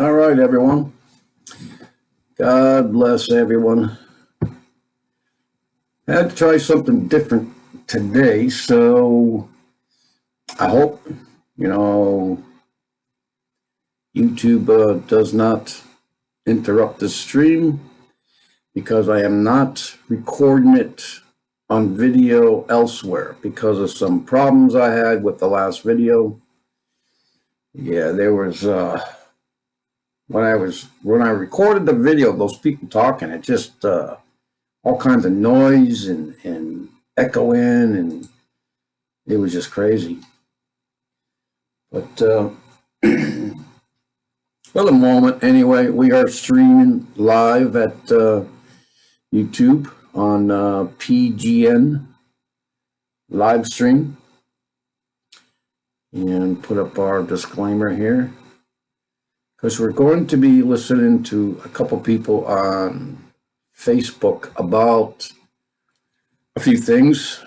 All right, everyone. God bless everyone. I had to try something different today, so I hope, YouTube does not interrupt the stream, because I am not recording it on video elsewhere because of some problems I had with the last video. Yeah, there was when I recorded the video of those people talking, it just all kinds of noise and echoing, and it was just crazy. But for the moment, anyway, we are streaming live at YouTube on PGN live stream, and put up our disclaimer here, because we're going to be listening to a couple people on Facebook about a few things.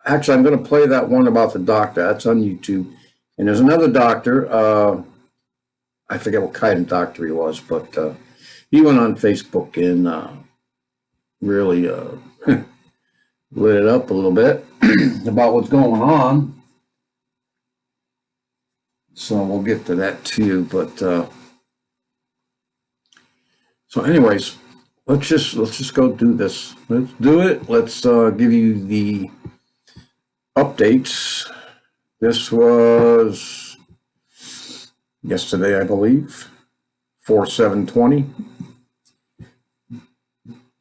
Actually, I'm going to play that one about the doctor. That's on YouTube. And there's another doctor, I forget what kind of doctor he was, but he went on Facebook and really lit it up a little bit about what's going on. So we'll get to that too. But so anyways, let's just go do this. Let's do it. Let's give you the updates. This was yesterday, I believe, 4/7/20.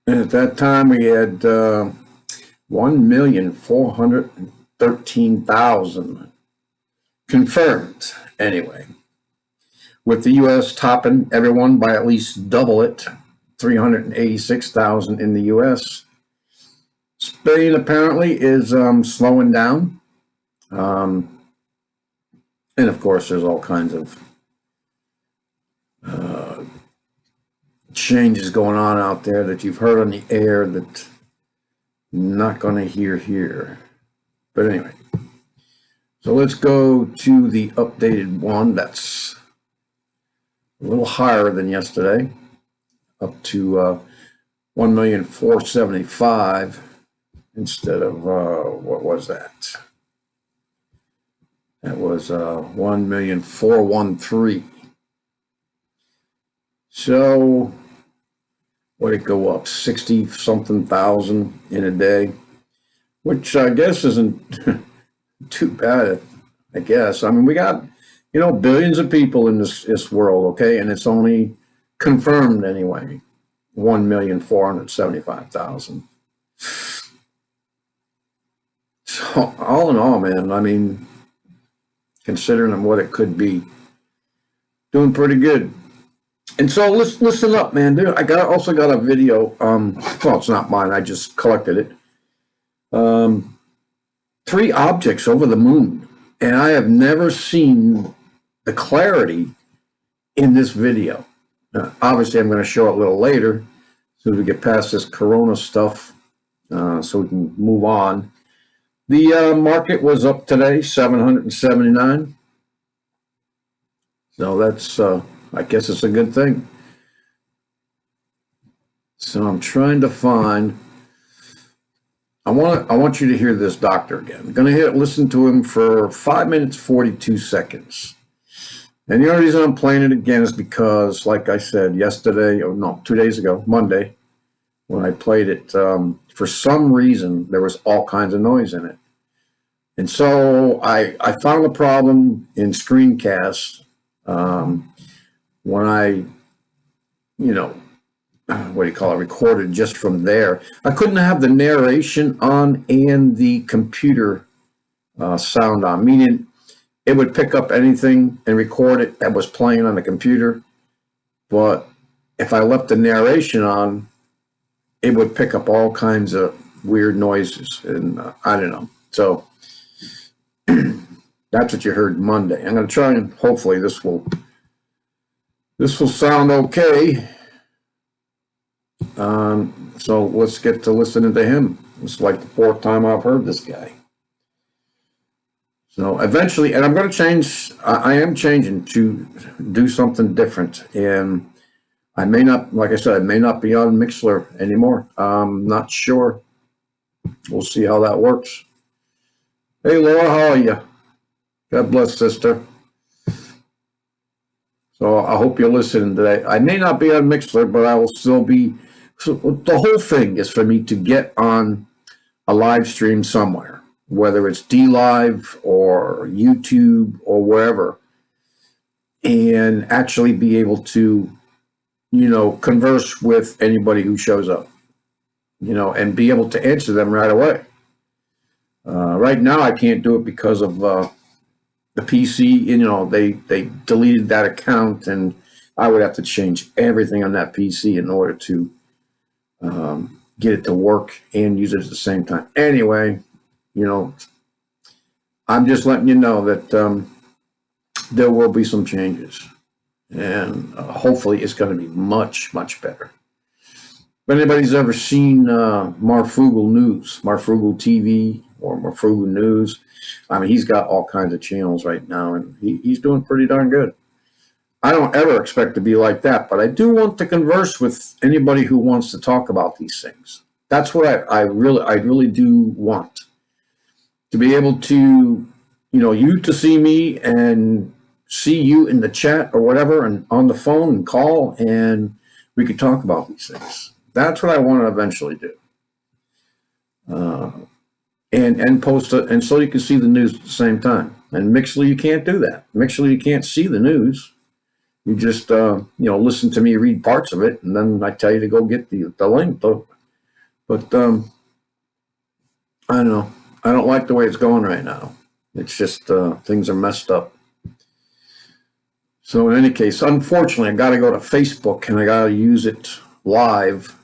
And at that time, we had 1,413,000 confirmed, anyway. With the U.S. topping everyone by at least double it, 386,000 in the U.S. Spain apparently is slowing down. And of course, there's all kinds of changes going on out there that you've heard on the air that you're not going to hear here. But anyway, so let's go to the updated one. That's a little higher than yesterday, up to 1,475,000 instead of what was that? That was 1,413,000. So what did it go up? 60-something thousand in a day, which I guess isn't too bad, I guess. I mean, we got, billions of people in this world, okay? And it's only confirmed anyway, 1,475,000. So all in all, man, I mean, considering what it could be, doing pretty good. And so listen up, man. Dude, I also got a video. Well, it's not mine. I just collected it. 3 objects over the moon, and I have never seen the clarity in this video. Obviously, I'm going to show it a little later, so we get past this Corona stuff, so we can move on. The market was up today, 779. So that's, I guess it's a good thing. So I'm trying to find, I want you to hear this doctor again. I'm going to listen to him for 5 minutes, 42 seconds. And the only reason I'm playing it again is because, like I said yesterday, or no, 2 days ago, Monday, when I played it, for some reason, there was all kinds of noise in it. And so I found a problem in screencasts when I, recorded just from there. I couldn't have the narration on and the computer sound on, meaning it would pick up anything and record it that was playing on the computer. But if I left the narration on, it would pick up all kinds of weird noises, and I don't know. So that's what you heard Monday. I'm going to try and hopefully this will sound okay. So let's get to listening to him. It's like the 4th time I've heard this guy. So eventually, and I'm going to change, I am changing to do something different. And I may not, like I said, I may not be on Mixler anymore. I'm not sure. We'll see how that works. Hey, Laura, how are you? God bless, sister. So I hope you're listening today. I may not be on Mixler, but I will still be. So the whole thing is for me to get on a live stream somewhere, whether it's DLive or YouTube or wherever, and actually be able to, converse with anybody who shows up, and be able to answer them right away. Right now, I can't do it because of the PC. They deleted that account, and I would have to change everything on that PC in order to get it to work and use it at the same time. Anyway, I'm just letting you know that there will be some changes, and hopefully it's going to be much, much better. If anybody's ever seen Marfugal News, Marfugal TV, or Marfugal News, I mean, he's got all kinds of channels right now, and he's doing pretty darn good. I don't ever expect to be like that, but I do want to converse with anybody who wants to talk about these things. That's what I really do want. To be able to, you to see me and see you in the chat or whatever, and on the phone and call, and we could talk about these things. That's what I want to eventually do. And post it, and so you can see the news at the same time. And Mixler, you can't do that. Mixler, you can't see the news. You just, listen to me read parts of it, and then I tell you to go get the link. But I don't know. I don't like the way it's going right now. It's just things are messed up. So in any case, unfortunately, I got to go to Facebook, and I got to use it live.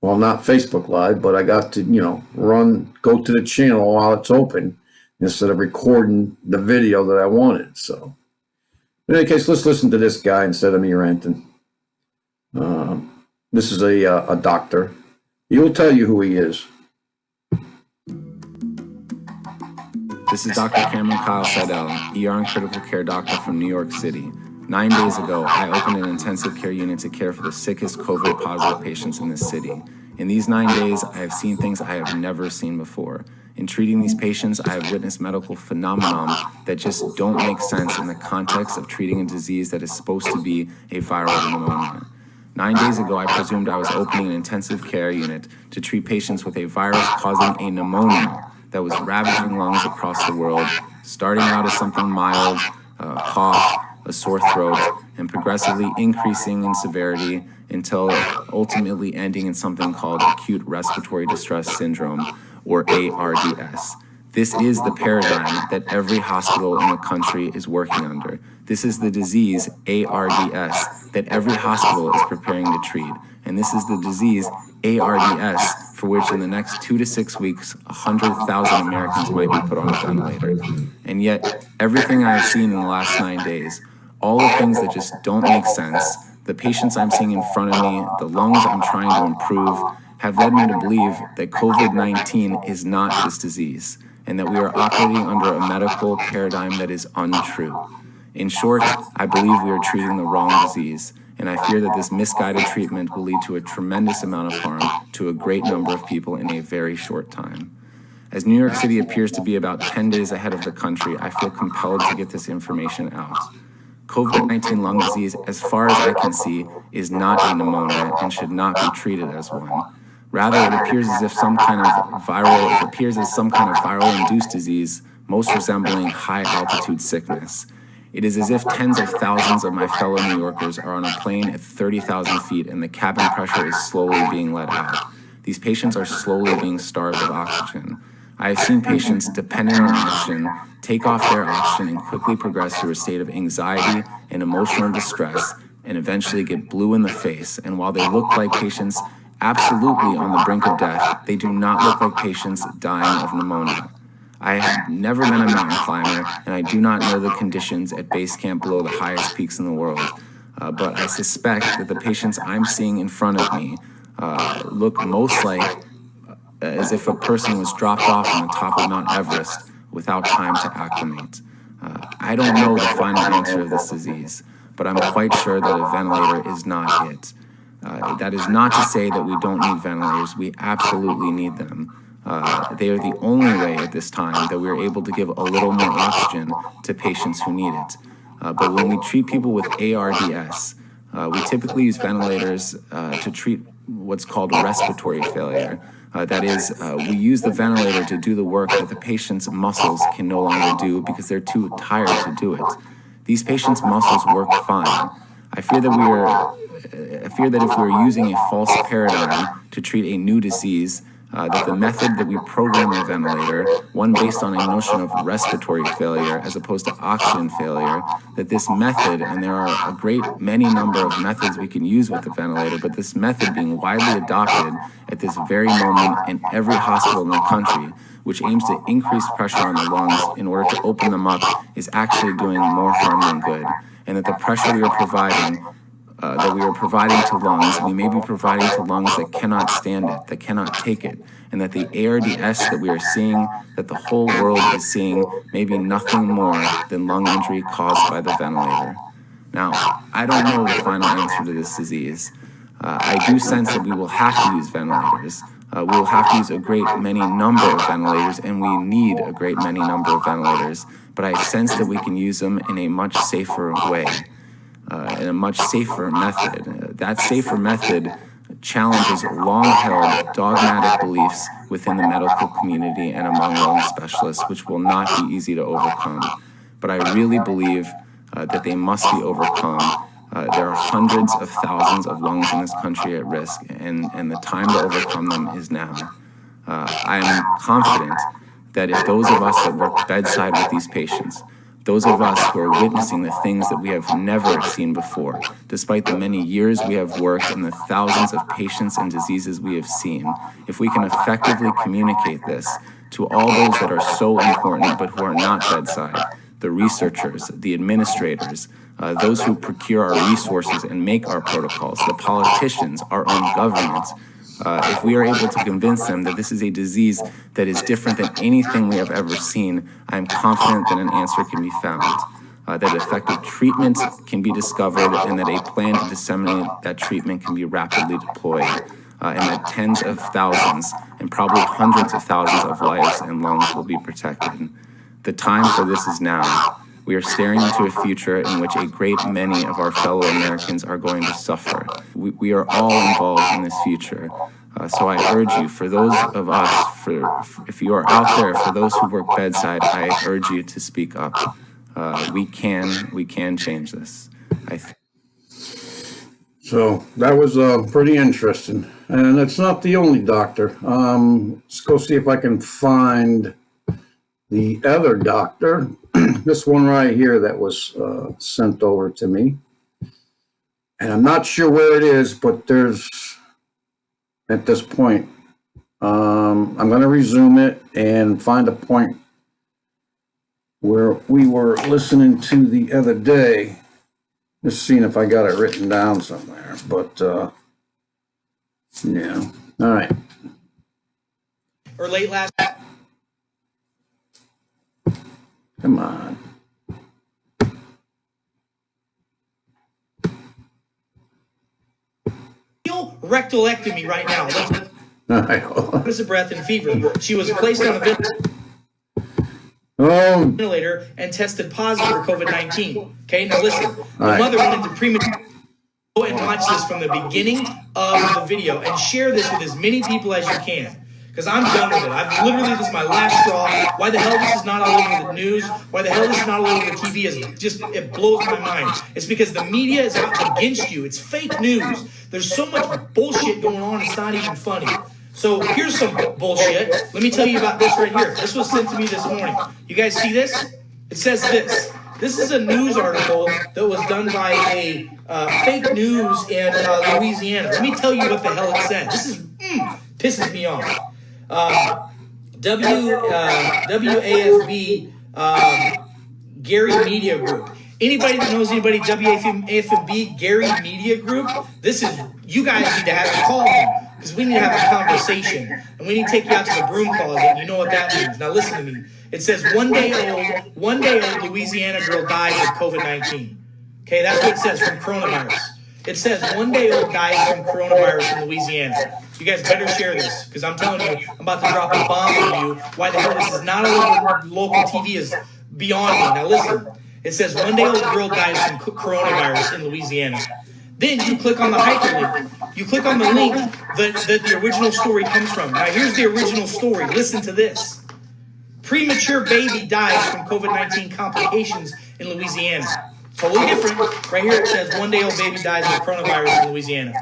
Well, not Facebook Live, but I got to, go to the channel while it's open instead of recording the video that I wanted. So in any case, let's listen to this guy instead of me ranting. This is a doctor. He will tell you who he is. This is Dr. Cameron Kyle Seidel, ER and critical care doctor from New York City. 9 days ago, I opened an intensive care unit to care for the sickest COVID-positive patients in this city. In these 9 days, I have seen things I have never seen before. In treating these patients, I have witnessed medical phenomenon that just don't make sense in the context of treating a disease that is supposed to be a viral pneumonia. 9 days ago, I presumed I was opening an intensive care unit to treat patients with a virus causing a pneumonia that was ravaging lungs across the world, starting out as something mild, cough, a sore throat, and progressively increasing in severity until ultimately ending in something called acute respiratory distress syndrome, or ARDS. This is the paradigm that every hospital in the country is working under. This is the disease, ARDS, that every hospital is preparing to treat. And this is the disease, ARDS, for which in the next 2 to 6 weeks, 100,000 Americans might be put on a ventilator. And yet, everything I have seen in the last 9 days, all the things that just don't make sense, the patients I'm seeing in front of me, the lungs I'm trying to improve, have led me to believe that COVID-19 is not this disease, and that we are operating under a medical paradigm that is untrue. In short, I believe we are treating the wrong disease, and I fear that this misguided treatment will lead to a tremendous amount of harm to a great number of people in a very short time. As New York City appears to be about 10 days ahead of the country, I feel compelled to get this information out. COVID-19 lung disease, as far as I can see, is not a pneumonia and should not be treated as one. Rather, it appears as some kind of viral-induced disease, most resembling high-altitude sickness. It is as if tens of thousands of my fellow New Yorkers are on a plane at 30,000 feet and the cabin pressure is slowly being let out. These patients are slowly being starved of oxygen. I have seen patients dependent on oxygen take off their oxygen and quickly progress through a state of anxiety and emotional distress and eventually get blue in the face. And while they look like patients absolutely on the brink of death, they do not look like patients dying of pneumonia. I have never been a mountain climber, and I do not know the conditions at base camp below the highest peaks in the world. But I suspect that the patients I'm seeing in front of me look most like as if a person was dropped off on the top of Mount Everest without time to acclimate. I don't know the final answer of this disease, but I'm quite sure that a ventilator is not it. That is not to say that we don't need ventilators. We absolutely need them. They are the only way at this time that we're able to give a little more oxygen to patients who need it. But when we treat people with ARDS, we typically use ventilators to treat what's called respiratory failure. That is, we use the ventilator to do the work that the patient's muscles can no longer do because they're too tired to do it. These patients' muscles work fine. I fear that if we're using a false paradigm to treat a new disease, that the method that we program the ventilator, one based on a notion of respiratory failure as opposed to oxygen failure, that this method, and there are a great many number of methods we can use with the ventilator, but this method being widely adopted at this very moment in every hospital in the country, which aims to increase pressure on the lungs in order to open them up, is actually doing more harm than good. And that the pressure we are providing to lungs, we may be providing to lungs that cannot stand it, that cannot take it, and that the ARDS that we are seeing, that the whole world is seeing, may be nothing more than lung injury caused by the ventilator. Now, I don't know the final answer to this disease. I do sense that we will have to use ventilators. We will have to use a great many number of ventilators, and we need a great many number of ventilators, but I sense that we can use them in a much safer way. In a much safer method. That safer method challenges long-held dogmatic beliefs within the medical community and among lung specialists, which will not be easy to overcome. But I really believe that they must be overcome. There are hundreds of thousands of lungs in this country at risk, and the time to overcome them is now. I am confident that if those of us that work bedside with these patients, those of us who are witnessing the things that we have never seen before, despite the many years we have worked and the thousands of patients and diseases we have seen, if we can effectively communicate this to all those that are so important but who are not bedside, the researchers, the administrators, those who procure our resources and make our protocols, the politicians, our own governments, if we are able to convince them that this is a disease that is different than anything we have ever seen, I am confident that an answer can be found, that effective treatment can be discovered, and that a plan to disseminate that treatment can be rapidly deployed, and that tens of thousands and probably hundreds of thousands of lives and lungs will be protected. The time for this is now. We are staring into a future in which a great many of our fellow Americans are going to suffer. We are all involved in this future. So I urge you, for those of us, if you are out there, for those who work bedside, I urge you to speak up. We can change this. So that was pretty interesting. And it's not the only doctor. Let's go see if I can find the other doctor. This one right here that was sent over to me. And I'm not sure where it is, but there's, at this point, I'm going to resume it and find a point where we were listening to the other day. Just seeing if I got it written down somewhere, but yeah. All right. Or late last. Come on. Rectalectomy right now. All right. Shortness of breath and fever. She was placed on a ventilator and tested positive for COVID-19. Okay, now listen. The mother went into premature. Go and watch this from the beginning of the video and share this with as many people as you can. Because I'm done with it. I've literally, this is my last straw. Why the hell this is not all over the news? Why the hell this is not all over the TV is just, it blows my mind. It's because the media is out against you. It's fake news. There's so much bullshit going on, it's not even funny. So here's some bullshit. Let me tell you about this right here. This was sent to me this morning. You guys see this? It says this. This is a news article that was done by a fake news in Louisiana. Let me tell you what the hell it said. This is, pisses me off. WAFB Gary Media Group. Anybody that knows anybody WAFB Gary Media Group, this is, you guys need to have to call me because we need to have a conversation and we need to take you out to the broom closet. You know what that means. Now listen to me. It says one day old Louisiana girl dies of COVID-19. Okay, that's what it says from coronavirus. It says 1 day old dies from coronavirus in Louisiana. You guys better share this, because I'm telling you, I'm about to drop a bomb on you. Why the hell this is not over local TV is beyond me. Now listen, it says 1 day old girl dies from coronavirus in Louisiana. Then you click on the hyperlink. You click on the link that the original story comes from. Now here's the original story. Listen to this. Premature baby dies from COVID-19 complications in Louisiana. Totally different. Right here it says 1 day old baby dies of coronavirus in Louisiana.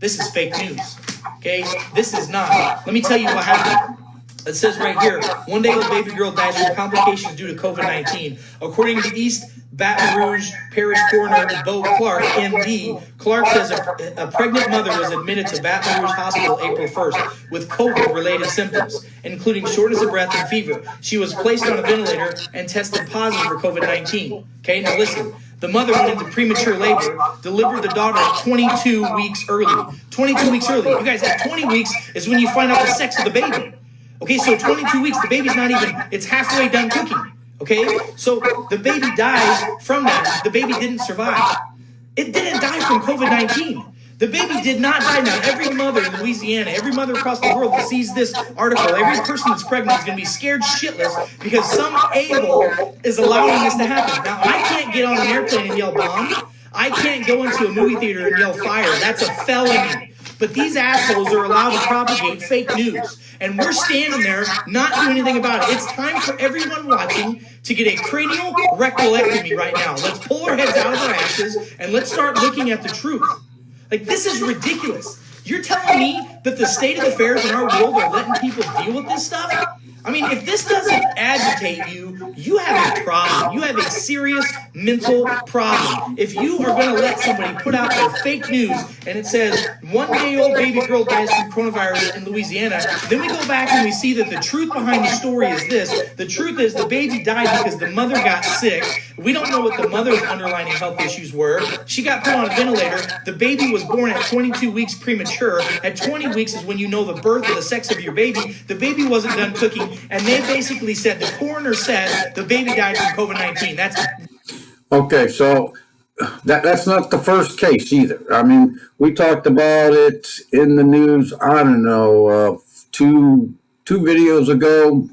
This is fake news. Okay? This is not. Let me tell you what happened. It says right here, 1 day old baby girl dies from complications due to COVID-19. According to East Baton Rouge Parish Coroner Bo Clark, MD, Clark says a pregnant mother was admitted to Baton Rouge Hospital April 1st with COVID-related symptoms, including shortness of breath and fever. She was placed on a ventilator and tested positive for COVID-19. Okay, now listen. The mother went into premature labor, delivered the daughter 22 weeks early. 22 weeks early. You guys, at 20 weeks is when you find out the sex of the baby. Okay, so 22 weeks, the baby's not even, it's halfway done cooking. Okay, so the baby dies from that. The baby didn't survive. It didn't die from COVID-19. The baby did not die. Now, every mother in Louisiana, every mother across the world that sees this article, every person that's pregnant is going to be scared shitless because some a-hole is allowing this to happen. Now, I can't get on an airplane and yell bomb. I can't go into a movie theater and yell fire. That's a felony. But these assholes are allowed to propagate fake news. And we're standing there not doing anything about it. It's time for everyone watching to get a cranial rectalectomy right now. Let's pull our heads out of our asses and let's start looking at the truth. Like, this is ridiculous. You're telling me that the state of affairs in our world are letting people deal with this stuff? I mean, if this doesn't agitate you, you have a problem. You have a serious mental problem. If you are going to let somebody put out their fake news and it says 1 day old baby girl dies from coronavirus in Louisiana, then we go back and we see that the truth behind the story is this. The truth is the baby died because the mother got sick. We don't know what the mother's underlying health issues were. She got put on a ventilator. The baby was born at 22 weeks premature. At 20 weeks is when you know the birth or the sex of your baby. The baby wasn't done cooking. And they basically said, the coroner said the baby died from COVID-19. That's Okay, so that's not the first case either. I mean, we talked about it in the news, I don't know, two videos ago,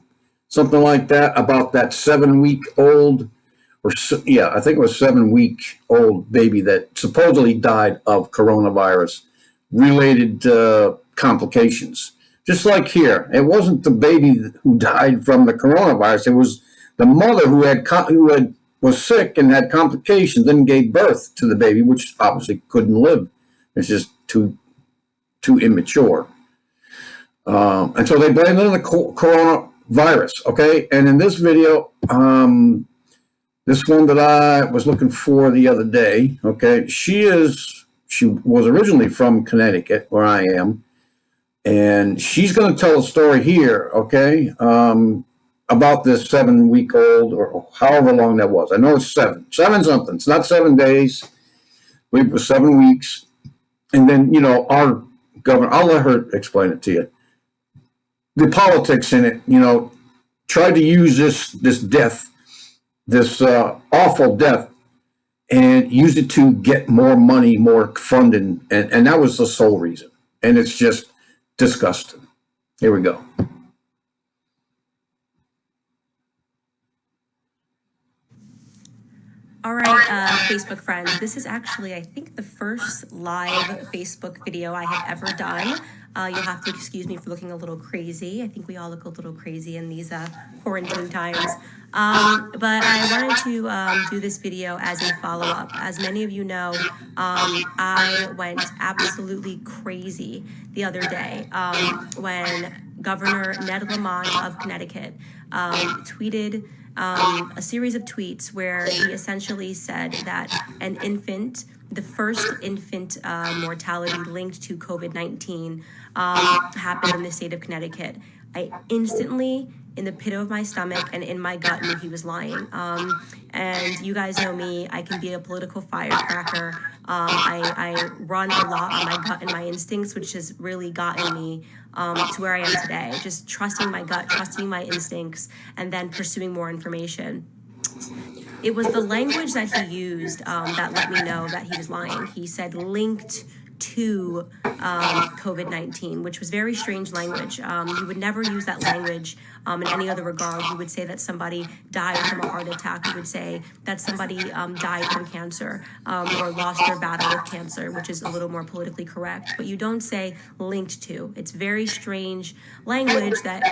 something like that, about that 7-week-old, I think it was 7-week-old baby that supposedly died of coronavirus related complications. Just like here, it wasn't the baby who died from the coronavirus. It was the mother who was sick and had complications, then gave birth to the baby, which obviously couldn't live. It's just too immature. And so they blamed it on the coronavirus, okay? And in this video, this one that I was looking for the other day, okay, she was originally from Connecticut, where I am, and she's going to tell a story here, okay, about this 7-week-old or however long that was. I know it's seven something. It's not 7 days. I believe it was 7 weeks. And then, you know, our governor, I'll let her explain it to you. The politics in it, you know, tried to use this death, this awful death, and used it to get more money, more funding. And that was the sole reason. And it's just disgusting. Here we go. All right, Facebook friends, this is actually, I think, the first live Facebook video I have ever done. You'll have to excuse me for looking a little crazy. I think we all look a little crazy in these quarantine times. But I wanted to do this video as a follow-up. As many of you know, I went absolutely crazy the other day when Governor Ned Lamont of Connecticut tweeted a series of tweets where he essentially said that an infant, the first infant mortality linked to COVID-19 happened in the state of Connecticut. I instantly in the pit of my stomach and in my gut knew he was lying. And you guys know me, I can be a political firecracker. I run a lot on my gut and my instincts, which has really gotten me to where I am today. Just trusting my gut, trusting my instincts, and then pursuing more information. It was the language that he used that let me know that he was lying. He said linked to COVID-19, which was very strange language. He would never use that language in any other regard. He would say that somebody died from a heart attack. He would say that somebody died from cancer or lost their battle with cancer, which is a little more politically correct. But you don't say linked to. It's very strange language that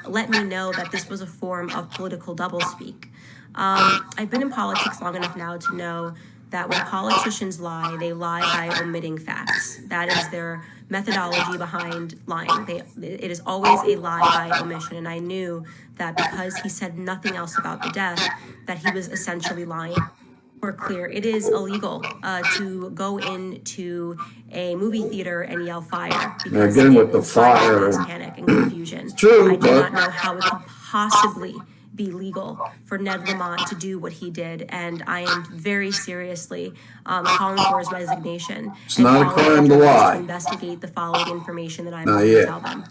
let me know that this was a form of political doublespeak. I've been in politics long enough now to know that when politicians lie, they lie by omitting facts. That is their methodology behind lying. It is always a lie by omission. And I knew that because he said nothing else about the death, that he was essentially lying. We're clear, it is illegal to go into a movie theater and yell fire because again with the fire, panic and confusion. It's true, I do not know how it could possibly be legal for Ned Lamont to do what he did, and I am very seriously calling for his resignation. It's not a crime to lie. Investigate the following information that I'm going to tell them.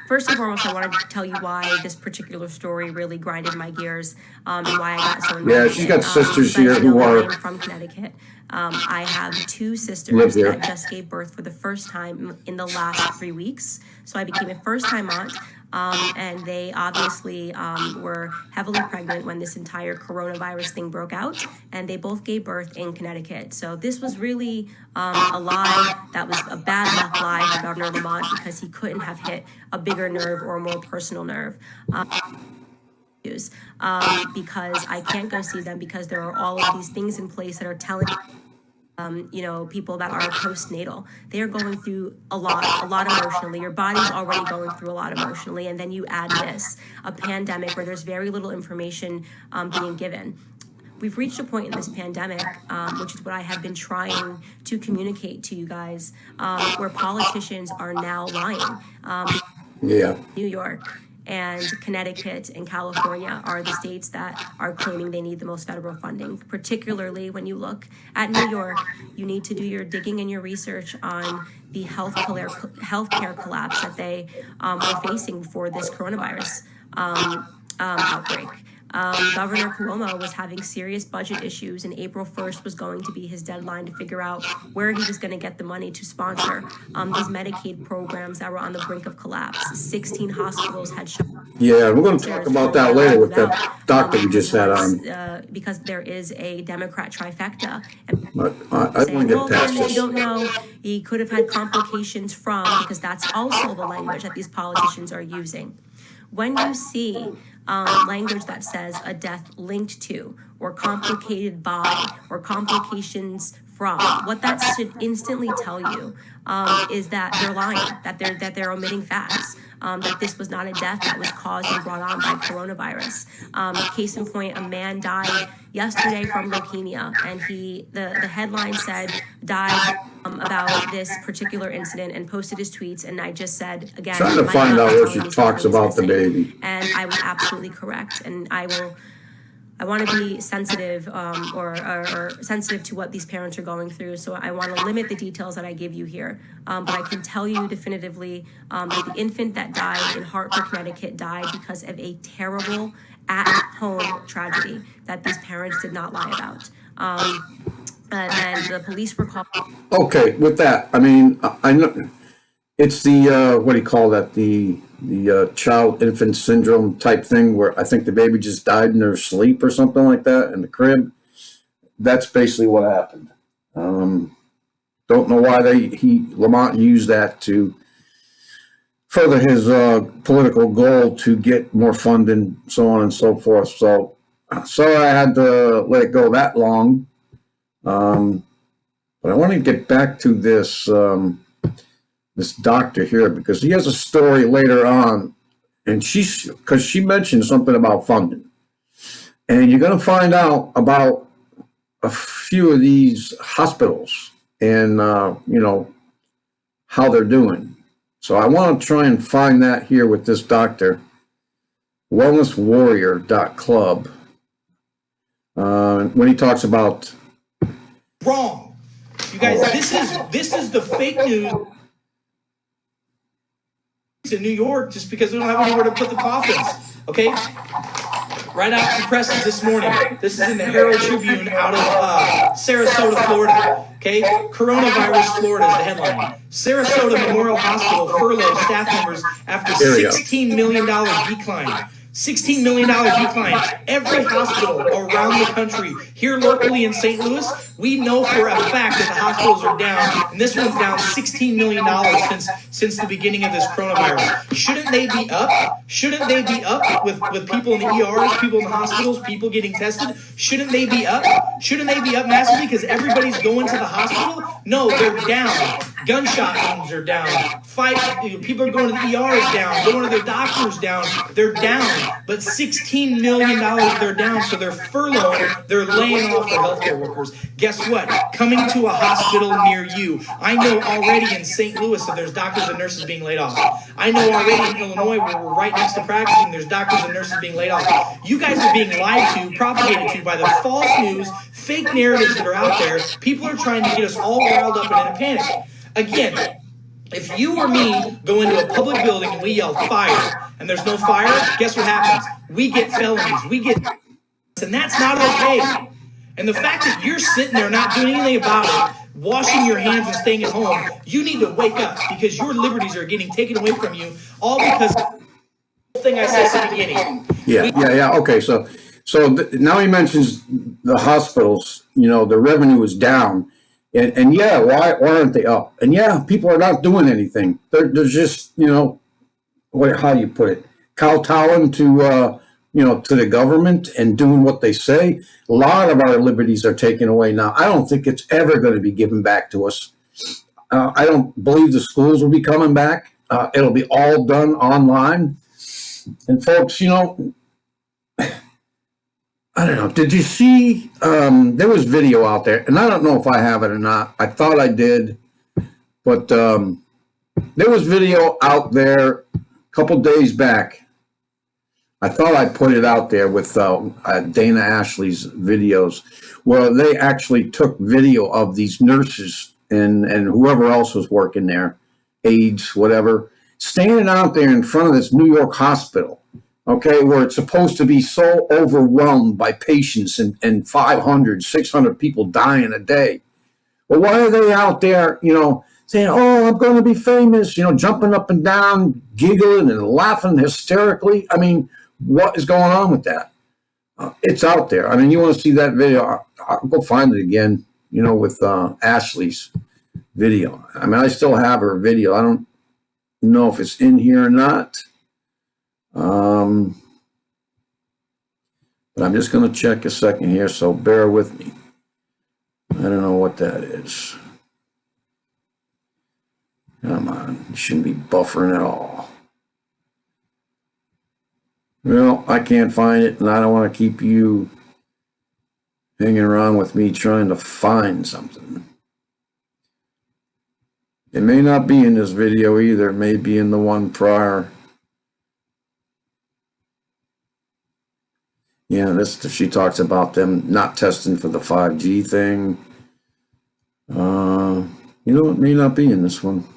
First and foremost, I wanted to tell you why this particular story really grinded my gears and why I got so involved. Yeah, she's got sisters here who are from Connecticut. I have two sisters that just gave birth for the first time in the last 3 weeks. So I became a first-time aunt. And they obviously were heavily pregnant when this entire coronavirus thing broke out, and they both gave birth in Connecticut. So this was really a lie that was a bad luck lie for Governor Lamont because he couldn't have hit a bigger nerve or a more personal nerve. Because I can't go see them because there are all of these things in place that are telling people that are postnatal. They are going through a lot emotionally. Your body's already going through a lot emotionally, and then you add this, a pandemic where there's very little information being given. We've reached a point in this pandemic, which is what I have been trying to communicate to you guys, where politicians are now lying. New York and Connecticut and California are the states that are claiming they need the most federal funding. Particularly when you look at New York, you need to do your digging and your research on the healthcare collapse that they were facing for this coronavirus outbreak. Governor Cuomo was having serious budget issues, and April 1st was going to be his deadline to figure out where he was going to get the money to sponsor these Medicaid programs that were on the brink of collapse. 16 hospitals had shut. Yeah, we're going to talk about that later with that doctor we just had on. Because there is a Democrat trifecta. But I want to get past this. You don't know. He could have had complications from, because that's also the language that these politicians are using. When you see language that says a death linked to, or complicated by, or complications from, what that should instantly tell you is that they're lying, that they're omitting facts. That this was not a death that was caused and brought on by coronavirus. Case in point, a man died yesterday from leukemia, and the headline said died about this particular incident and posted his tweets, and I just said, again, trying to find out where she talks about the baby. And I was absolutely correct, and I want to be sensitive or sensitive to what these parents are going through. So I want to limit the details that I give you here. But I can tell you definitively that the infant that died in Hartford, Connecticut died because of a terrible at-home tragedy that these parents did not lie about. And the police were called. Okay, with that, I mean, I know it's the, what do you call that? The child infant syndrome type thing where I think the baby just died in their sleep or something like that in the crib. That's basically what happened. Don't know why Lamont used that to further his political goal to get more funding, so on and so forth. So I had to let it go that long. But I want to get back to this this doctor here, because he has a story later on, and because she mentioned something about funding, and you're going to find out about a few of these hospitals and how they're doing. So I want to try and find that here with this doctor wellnesswarrior.club, when he talks about wrong. You guys, this is the fake news in New York just because we don't have anywhere to put the coffins. Okay? Right out of the presses this morning. This is in the Herald Tribune out of Sarasota, Florida. Okay? Coronavirus Florida is the headline. Sarasota Memorial Hospital furloughed staff members after $16 million decline. $16 million decline. Every hospital around the country, here locally in St. Louis, we know for a fact that the hospitals are down, and this one's down $16 million since the beginning of this coronavirus. Shouldn't they be up? Shouldn't they be up with people in the ERs, people in the hospitals, people getting tested? Shouldn't they be up? Shouldn't they be up massively because everybody's going to the hospital? No, they're down. Gunshot wounds are down. People are going to the ERs down. Going to their doctors down. They're down. But $16 million they're down, so they're furloughed. They're laying off their healthcare workers. Guess what? Coming to a hospital near you. I know already in St. Louis that there's doctors and nurses being laid off. I know already in Illinois, where we're right next to practicing, there's doctors and nurses being laid off. You guys are being lied to, propagated to by the false news, fake narratives that are out there. People are trying to get us all riled up and in a panic. Again, if you or me go into a public building and we yell fire and there's no fire, guess what happens? We get felonies. And that's not okay. And the fact that you're sitting there not doing anything about it, washing your hands and staying at home, you need to wake up because your liberties are getting taken away from you, all because of the thing I said at the beginning. Yeah. Okay, so now he mentions the hospitals, the revenue is down. And yeah, why aren't they up? And yeah, people are not doing anything. They're just, how do you put it? Kowtowing to, to the government and doing what they say. A lot of our liberties are taken away now. I don't think it's ever going to be given back to us. I don't believe the schools will be coming back. It'll be all done online. And folks, I don't know. Did you see, there was video out there, and I don't know if I have it or not. I thought I did, but there was video out there a couple days back. I thought I put it out there with Dana Ashley's videos, where they actually took video of these nurses and whoever else was working there, aides, whatever, standing out there in front of this New York hospital. Okay, where it's supposed to be so overwhelmed by patients and 500, 600 people dying a day. Well, why are they out there, saying, oh, I'm going to be famous, jumping up and down, giggling and laughing hysterically? I mean, what is going on with that? It's out there. I mean, you want to see that video, I'll go find it again, with Ashley's video. I mean, I still have her video. I don't know if it's in here or not. But I'm just going to check a second here, so bear with me. I don't know what that is. Come on, you shouldn't be buffering at all. Well, I can't find it, and I don't want to keep you hanging around with me trying to find something. It may not be in this video either. It may be in the one prior. Yeah, she talks about them not testing for the 5G thing. It may not be in this one.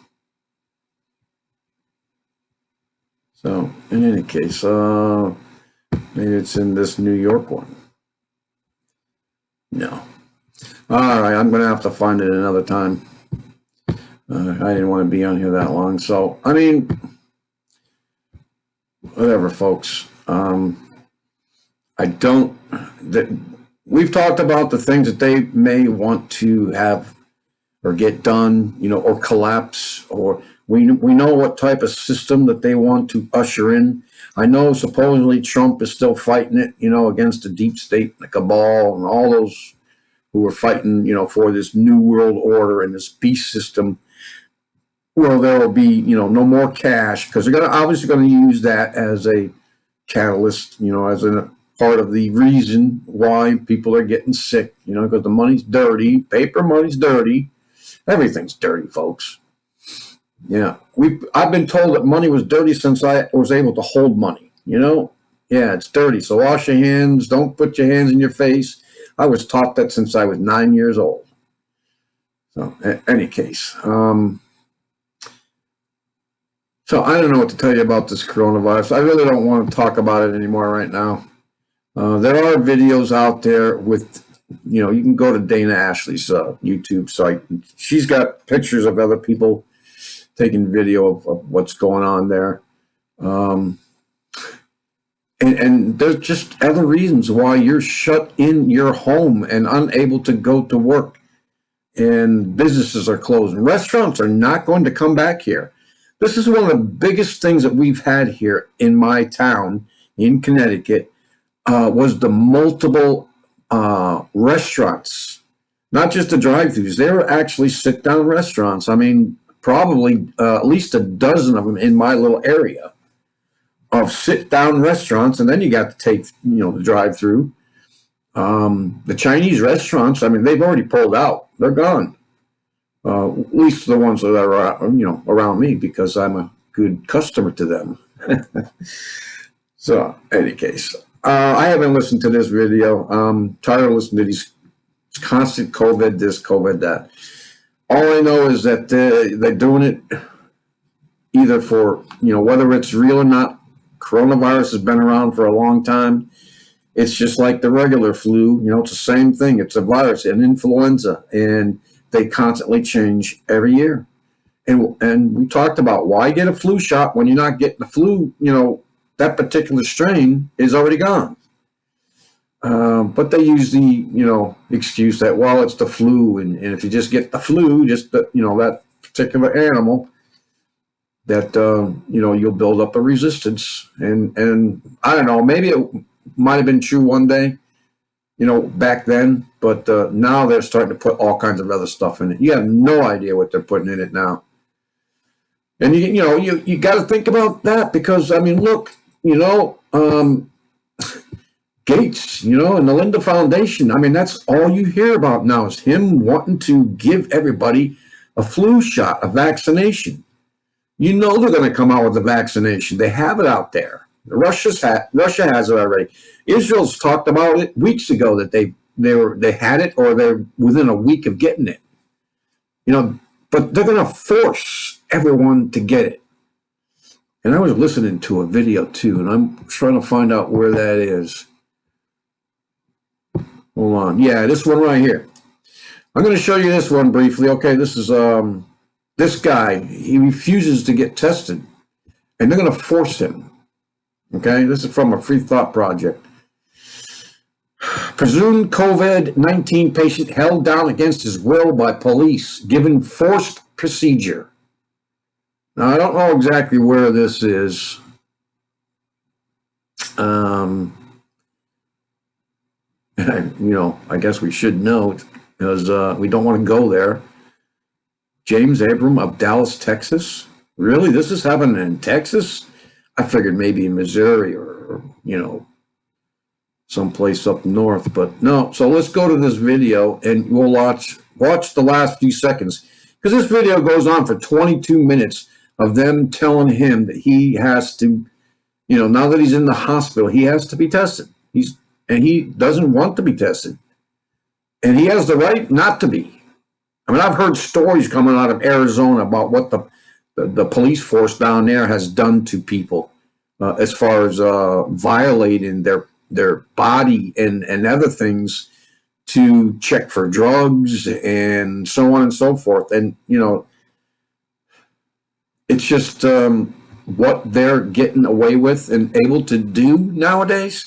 So, in any case, maybe it's in this New York one. No. All right, I'm going to have to find it another time. I didn't want to be on here that long. So, I mean, whatever, folks. We've talked about the things that they may want to have or get done, or collapse, or we know what type of system that they want to usher in. I know supposedly Trump is still fighting it, against the deep state, the cabal, and all those who are fighting, for this new world order and this beast system. Well, there will be, no more cash, because they're obviously going to use that as a catalyst, as a part of the reason why people are getting sick, because the money's dirty, paper money's dirty, everything's dirty, folks. Yeah, I've been told that money was dirty since I was able to hold money, Yeah, it's dirty. So wash your hands. Don't put your hands in your face. I was taught that since I was 9 years old. So, any case. So I don't know what to tell you about this coronavirus. I really don't want to talk about it anymore right now. There are videos out there with, you can go to Dana Ashley's YouTube site. She's got pictures of other people taking video of what's going on there. And there's just other reasons why you're shut in your home and unable to go to work. And businesses are closed. Restaurants are not going to come back here. This is one of the biggest things that we've had here in my town in Connecticut, was the multiple restaurants, not just the drive-thrus. They were actually sit-down restaurants. I mean, probably at least a dozen of them in my little area of sit-down restaurants. And then you got to take, the drive-through. The Chinese restaurants, I mean, they've already pulled out. They're gone. At least the ones that are, around me, because I'm a good customer to them. So, any case, I haven't listened to this video. I'm tired of listening to these constant COVID this, COVID that. All I know is that they're doing it either for, whether it's real or not. Coronavirus has been around for a long time. It's just like the regular flu. It's the same thing. It's a virus, an influenza, and they constantly change every year. And we talked about why get a flu shot when you're not getting the flu. That particular strain is already gone. But they use the, excuse that, well, it's the flu. And if you just get the flu, just, that particular animal, that, you'll build up a resistance. And I don't know, maybe it might have been true one day, back then, but now they're starting to put all kinds of other stuff in it. You have no idea what they're putting in it now. And you got to think about that, because I mean, look, Gates, and the Linda Foundation. I mean, that's all you hear about now is him wanting to give everybody a flu shot, a vaccination. They're going to come out with a vaccination. They have it out there. Russia has it already. Israel's talked about it weeks ago that they had it, or they're within a week of getting it. But they're going to force everyone to get it. And I was listening to a video too, and I'm trying to find out where that is. Hold on. Yeah, this one right here. I'm going to show you this one briefly. Okay, this is this guy. He refuses to get tested, and they're going to force him. Okay, this is from a Free Thought Project. Presumed COVID-19 patient held down against his will by police, given forced procedure. Now, I don't know exactly where this is. I guess we should know, because we don't want to go there. James Abram of Dallas, Texas. Really? This is happening in Texas? I figured maybe in Missouri or someplace up north, but no. So let's go to this video and we'll watch the last few seconds, because this video goes on for 22 minutes of them telling him that he has to, now that he's in the hospital, he has to be tested. And he doesn't want to be tested. And he has the right not to be. I mean, I've heard stories coming out of Arizona about what the police force down there has done to people as far as violating their body and other things to check for drugs and so on and so forth. And, it's just what they're getting away with and able to do nowadays.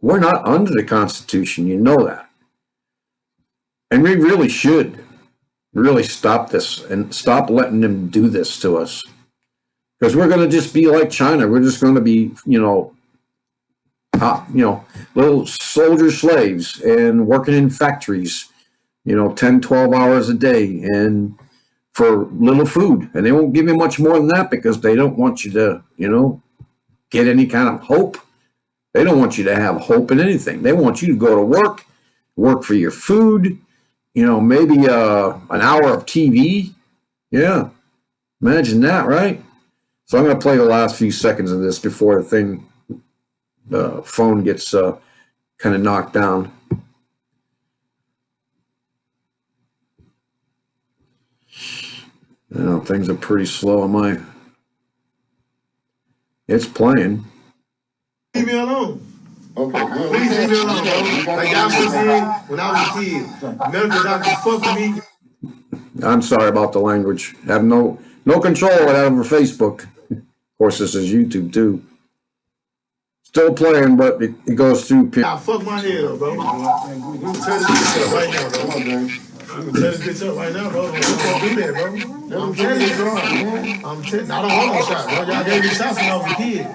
We're not under the Constitution, that. And we really should really stop this and stop letting them do this to us. Because we're going to just be like China. We're just going to be, little soldier slaves and working in factories, 10, 12 hours a day and for little food. And they won't give you much more than that, because they don't want you to, get any kind of hope. They don't want you to have hope in anything. They want you to go to work for your food, maybe an hour of TV. Yeah, imagine that, right? So I'm going to play the last few seconds of this before the thing the phone gets kind of knocked down. You know, things are pretty slow on my. It's playing. Leave me alone. Okay, please leave me alone, bro. Like y'all was in when I was a kid. Medical doctor fucked me. I'm sorry about the language. I have no control of it over Facebook. Of course, this is YouTube too. Still playing, but it goes through. I fuck my head up, bro. We can tear this bitch up right now, bro. We can tear this bitch up right now, bro. Don't do that, bro. I'm telling you, bro. I don't want no shot, bro. Y'all gave me shots when I was a kid.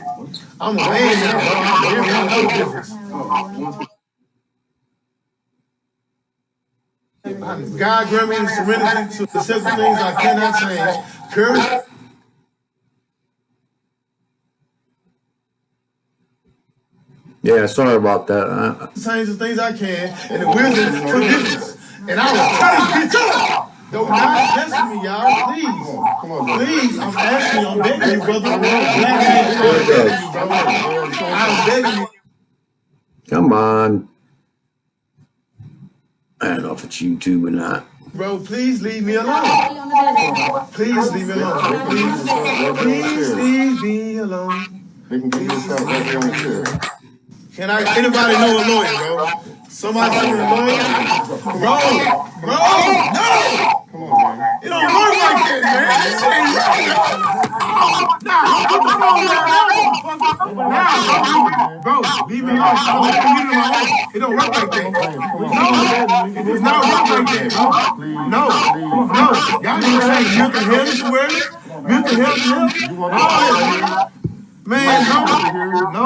I'm a man now, bro. I'm different. I know the difference. God grant me the serenity to accept the things I cannot change. Courage. Yeah, sorry about that. Change the things I can, and the wisdom to forgiveness. And I will tell you, bitch up! Don't not test me, y'all. Please. Come on, please. I'm asking you, I'm begging you, brother. I'm begging you. Come on. I don't know if it's YouTube or not. Bro, please leave me alone. Please leave me alone. Please leave me alone. They can give you a shot right there on the chair. Can anybody know a lawyer, bro? Somebody know a lawyer? Bro, no! Come on, man. It don't work like that, man. This ain't right. Bro, leave me alone. It don't work like that. No, it does not work like that, bro. No. Y'all need to say mental health is word. Mental health. Man, no.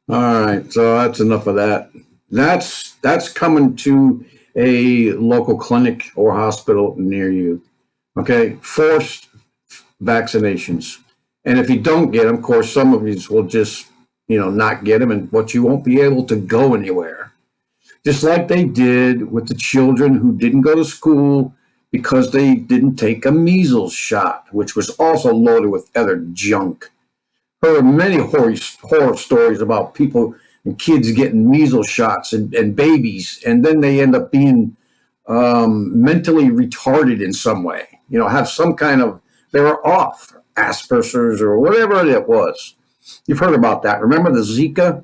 All right, so that's enough of that. That's coming to a local clinic or hospital near you. Okay, forced vaccinations, and if you don't get them, of course, some of you will just not get them, and but you won't be able to go anywhere. Just like they did with the children who didn't go to school because they didn't take a measles shot, which was also loaded with other junk. Heard many horror stories about people and kids getting measles shots and babies, and then they end up being mentally retarded in some way. Have some kind of, they were off, Asperger's or whatever it was. You've heard about that. Remember the Zika?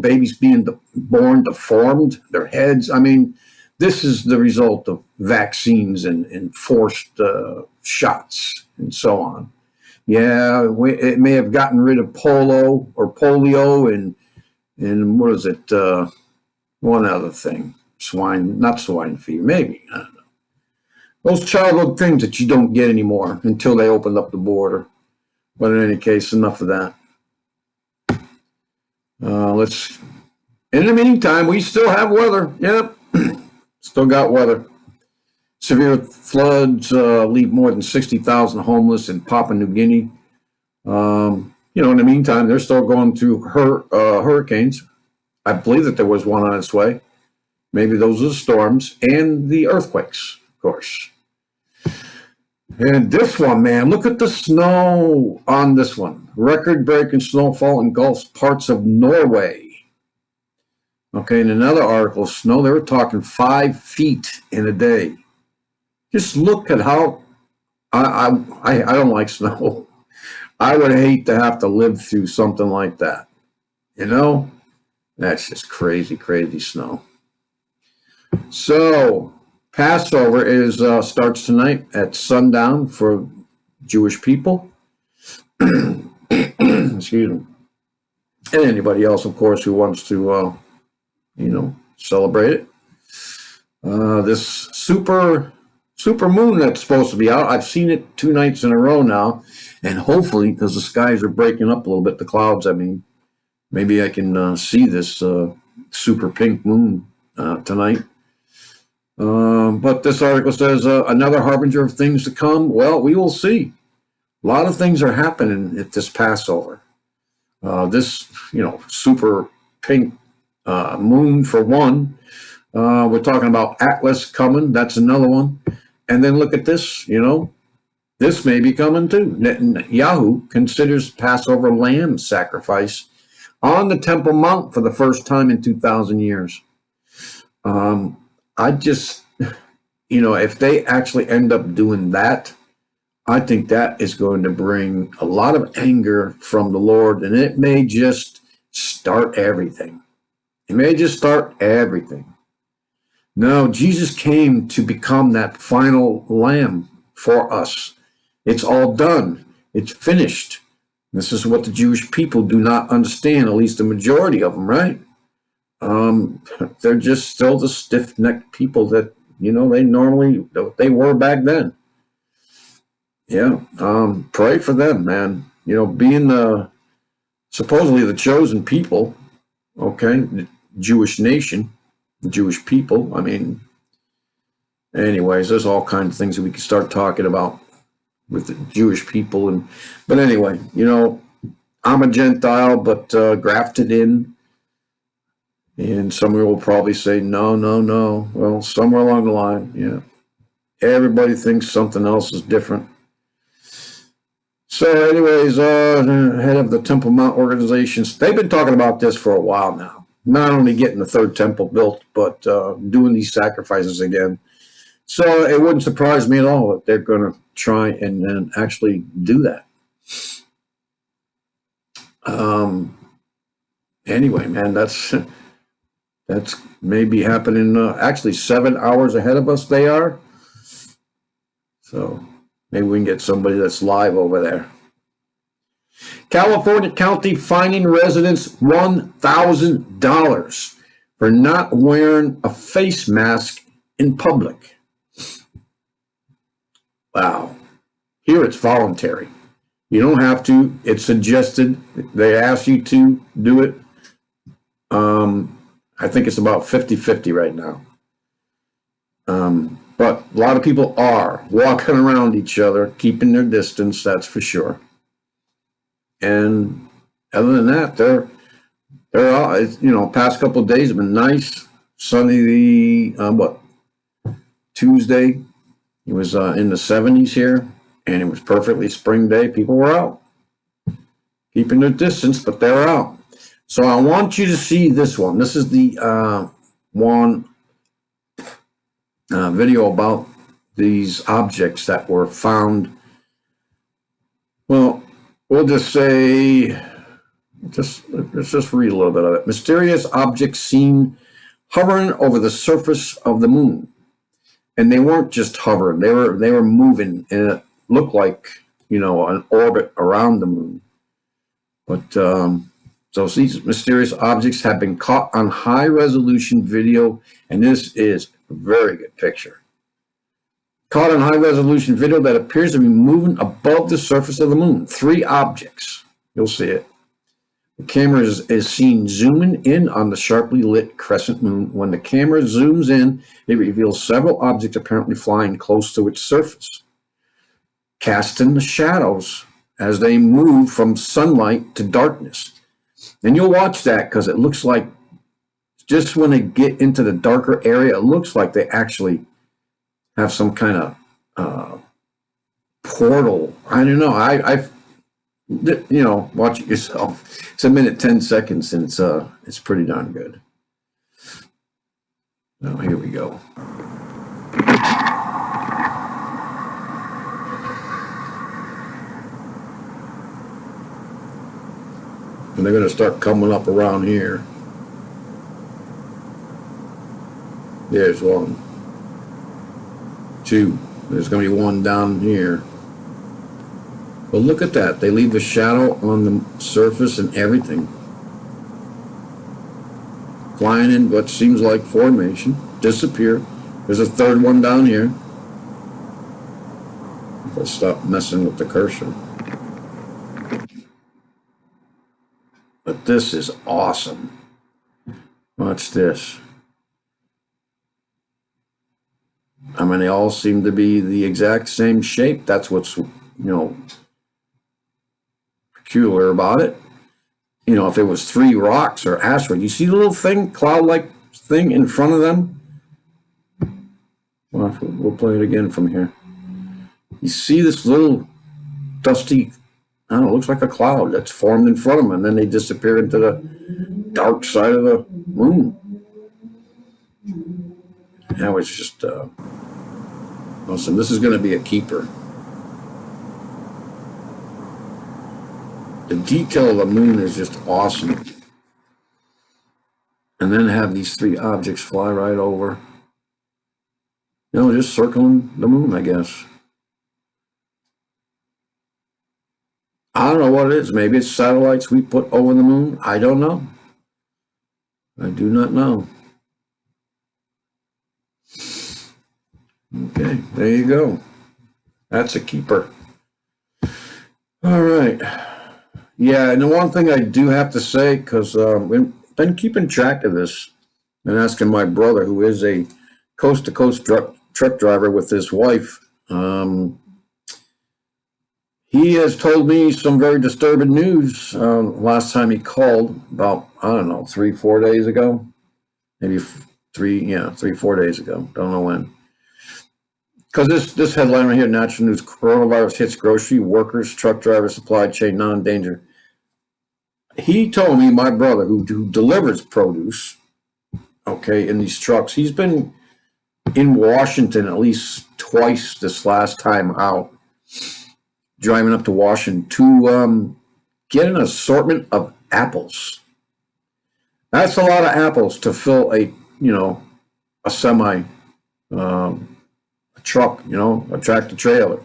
Babies being born deformed, their heads. I mean, this is the result of vaccines and forced shots and so on. Yeah, it may have gotten rid of polio and what is it? One other thing, not swine fever, maybe. I don't know. Those childhood things that you don't get anymore until they opened up the border. But in any case, enough of that. In the meantime, we still have weather. Yep, still got weather. Severe floods leave more than 60,000 homeless in Papua New Guinea. In the meantime, they're still going through hurricanes. I believe that there was one on its way. Maybe those are the storms and the earthquakes, of course. And this one, man, look at the snow on this one. Record-breaking snowfall engulfs parts of Norway. Okay, in another article, snow, they were talking 5 feet in a day. Just look at how, I don't like snow. I would hate to have to live through something like that. That's just crazy, crazy snow. So, Passover starts tonight at sundown for Jewish people. Excuse me. And anybody else, of course, who wants to, celebrate it. This super moon that's supposed to be out, I've seen it 2 nights in a row now. And hopefully, because the skies are breaking up a little bit, the clouds, maybe I can see this super pink moon tonight. But this article says another harbinger of things to come. Well, we will see. A lot of things are happening at this Passover. This, super pink moon for one. We're talking about Atlas coming. That's another one. And then look at this, This may be coming too. Netanyahu considers Passover lamb sacrifice on the Temple Mount for the first time in 2,000 years. I just, if they actually end up doing that, I think that is going to bring a lot of anger from the Lord, and it may just start everything. It may just start everything. No, Jesus came to become that final lamb for us. It's all done. It's finished. This is what the Jewish people do not understand, at least the majority of them, right? They're just still the stiff-necked people that, they were back then. Yeah, pray for them, man. Being supposedly the chosen people, okay, the Jewish nation, the Jewish people. Anyways, there's all kinds of things that we could start talking about with the Jewish people. But anyway, I'm a Gentile, but grafted in. And somebody will probably say, no. Well, somewhere along the line, yeah. Everybody thinks something else is different. So anyways, head of the Temple Mount organizations, they've been talking about this for a while now. Not only getting the third temple built, but doing these sacrifices again. So it wouldn't surprise me at all that they're going to try and actually do that. Anyway, man, that's maybe happening actually 7 hours ahead of us they are. So maybe we can get somebody that's live over there. California County fining residents $1,000 for not wearing a face mask in public. Wow. Here it's voluntary. You don't have to. It's suggested. They ask you to do it. I think it's about 50-50 right now. But a lot of people are walking around each other, keeping their distance, that's for sure. And other than that, they're all, past couple of days have been nice. Sunny, Tuesday, it was in the 70s here, and it was perfectly spring day. People were out, keeping their distance, but they're out. So I want you to see this one. This is the one video about these objects that were found. Well, we'll just say, let's just read a little bit of it. Mysterious objects seen hovering over the surface of the moon. And they weren't just hovering, they were moving, and it looked like, an orbit around the moon. But so these mysterious objects have been caught on high-resolution video, and this is a very good picture. Caught on high-resolution video that appears to be moving above the surface of the moon. 3 objects. You'll see it. The camera is seen zooming in on the sharply lit crescent moon. When the camera zooms in, it reveals several objects apparently flying close to its surface, casting the shadows as they move from sunlight to darkness. And you'll watch that because it looks like just when they get into the darker area, it looks like they actually have some kind of portal. I don't know. I've watch it yourself. It's 1 minute 10 seconds, and it's pretty darn good. Now here we go. And they're going to start coming up around here. There's 1, 2. There's going to be 1 down here. But look at that. They leave a shadow on the surface and everything. Flying in what seems like formation. Disappear. There's a 3rd one down here. I'll stop messing with the cursor. But this is awesome. Watch this. They all seem to be the exact same shape. That's what's, peculiar about it. If it was 3 rocks or asteroid, you see the little thing, cloud-like thing in front of them? Well, we'll play it again from here. you see this little dusty, I don't know, looks like a cloud that's formed in front of them, and then they disappear into the dark side of the moon. That was just, listen, this is going to be a keeper. The detail of the moon is just awesome. And then have these three objects fly right over. You know, just circling the moon, I guess. I don't know what it is. Maybe it's satellites we put over the moon. I don't know. I do not know. Okay, there you go. That's a keeper. All right. Yeah, and the one thing I do have to say, because we've been keeping track of this and asking my brother, who is a coast-to-coast truck driver with his wife, he has told me some very disturbing news last time he called about, I don't know, 3-4 days ago. Maybe 3-4 days ago. Don't know when. Because this headline right here, National News, coronavirus hits grocery workers, truck drivers, supply chain, non-danger. He told me, my brother, who delivers produce, okay, in these trucks, he's been in Washington at least twice this last time out, driving up to Washington to get an assortment of apples. That's a lot of apples to fill a semi, a truck, a tractor trailer.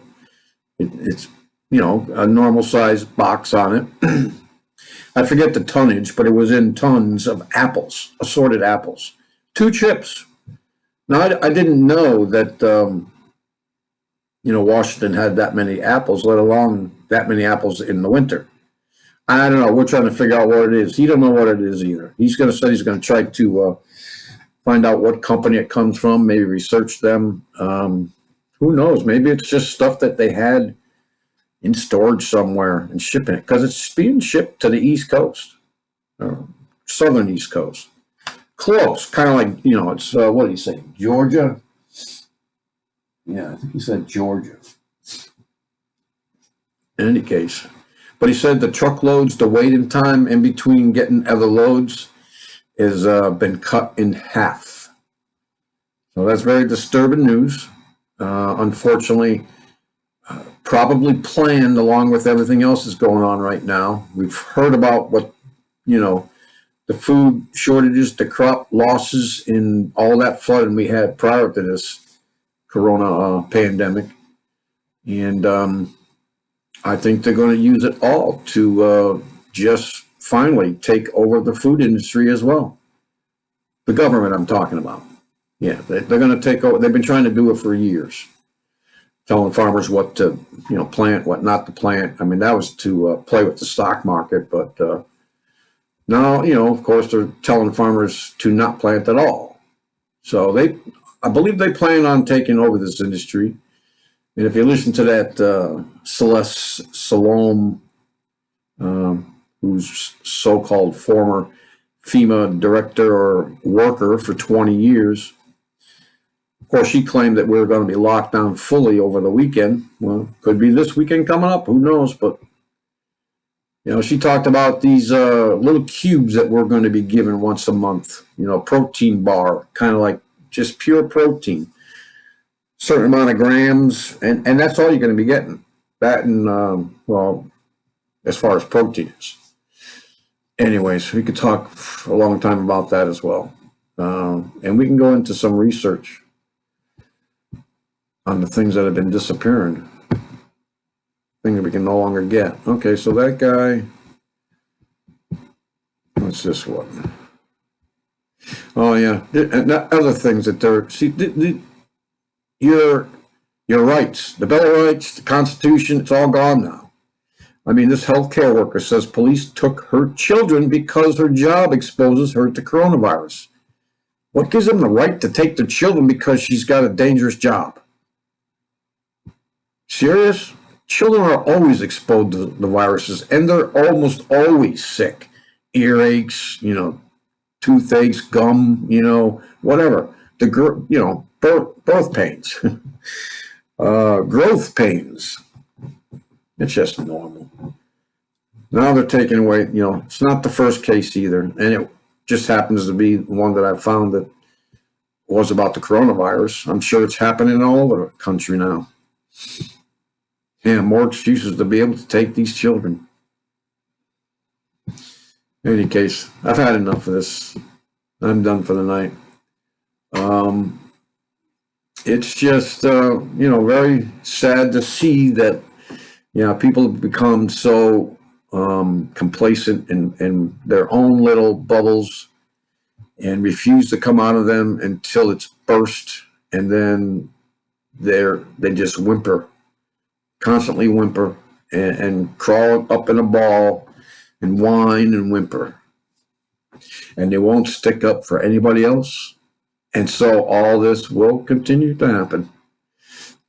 It's, a normal sized box on it. I forget the tonnage, but it was in tons of apples, assorted apples. 2 trips. Now, I didn't know that, Washington had that many apples, let alone that many apples in the winter. I don't know. We're trying to figure out what it is. He don't know what it is either. He's going to say he's going to try to find out what company it comes from, maybe research them. Who knows? Maybe it's just stuff that they had in storage somewhere and shipping it, because it's being shipped to the East Coast, southern East Coast. Close, kind of like, it's, what did he say, Georgia? Yeah, I think he said Georgia. In any case. But he said the truckloads, the waiting time in between getting other loads has been cut in half. So that's very disturbing news. Unfortunately, probably planned along with everything else that's going on right now. We've heard about what, the food shortages, the crop losses, in all that flooding we had prior to this corona pandemic. And I think they're going to use it all to just finally take over the food industry as well. The government I'm talking about. Yeah, they're going to take over. They've been trying to do it for years. Telling farmers what to, plant, what not to plant. I mean, that was to play with the stock market, but now, of course, they're telling farmers to not plant at all. So I believe they plan on taking over this industry. And if you listen to that Celeste Salome, who's so-called former FEMA director or worker for 20 years, of course, she claimed that we were going to be locked down fully over the weekend. Well, could be this weekend coming up. Who knows? But, she talked about these little cubes that we're going to be given once a month, protein bar, kind of like just pure protein, certain amount of grams. And that's all you're going to be getting. That and, as far as protein is. Anyways, we could talk for a long time about that as well. And we can go into some research on the things that have been disappearing, things that we can no longer get. Okay, so that guy, what's this one? Oh yeah, and other things that they're, see, your rights, the Bill of Rights, the Constitution, it's all gone now. I mean, this healthcare worker says police took her children because her job exposes her to coronavirus. What gives them the right to take their children because she's got a dangerous job? Serious? Children are always exposed to the viruses, and they're almost always sick. Earaches, toothaches, gum, whatever. Birth pains. Growth pains. It's just normal. Now they're taking away, it's not the first case either. And it just happens to be one that I found that was about the coronavirus. I'm sure it's happening all over the country now. Yeah, more excuses to be able to take these children. In any case, I've had enough of this. I'm done for the night. It's just, very sad to see that, people have become so complacent in their own little bubbles and refuse to come out of them until it's burst, and then they just whimper, constantly whimper, and crawl up in a ball and whine and whimper, and they won't stick up for anybody else, and so all this will continue to happen.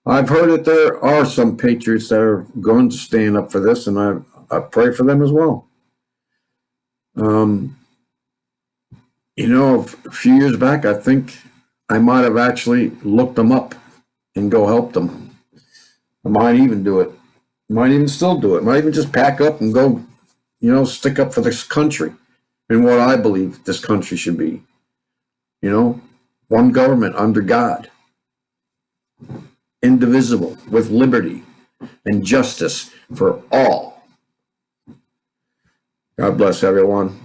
I've heard that there are some patriots that are going to stand up for this, and I pray for them as well. A few years back, I think I might have actually looked them up and go help them. I might even do it. Might even still do it. Might even just pack up and go, stick up for this country and what I believe this country should be. One government under God, indivisible, with liberty and justice for all. God bless everyone.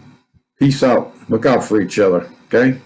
Peace out. Look out for each other, okay?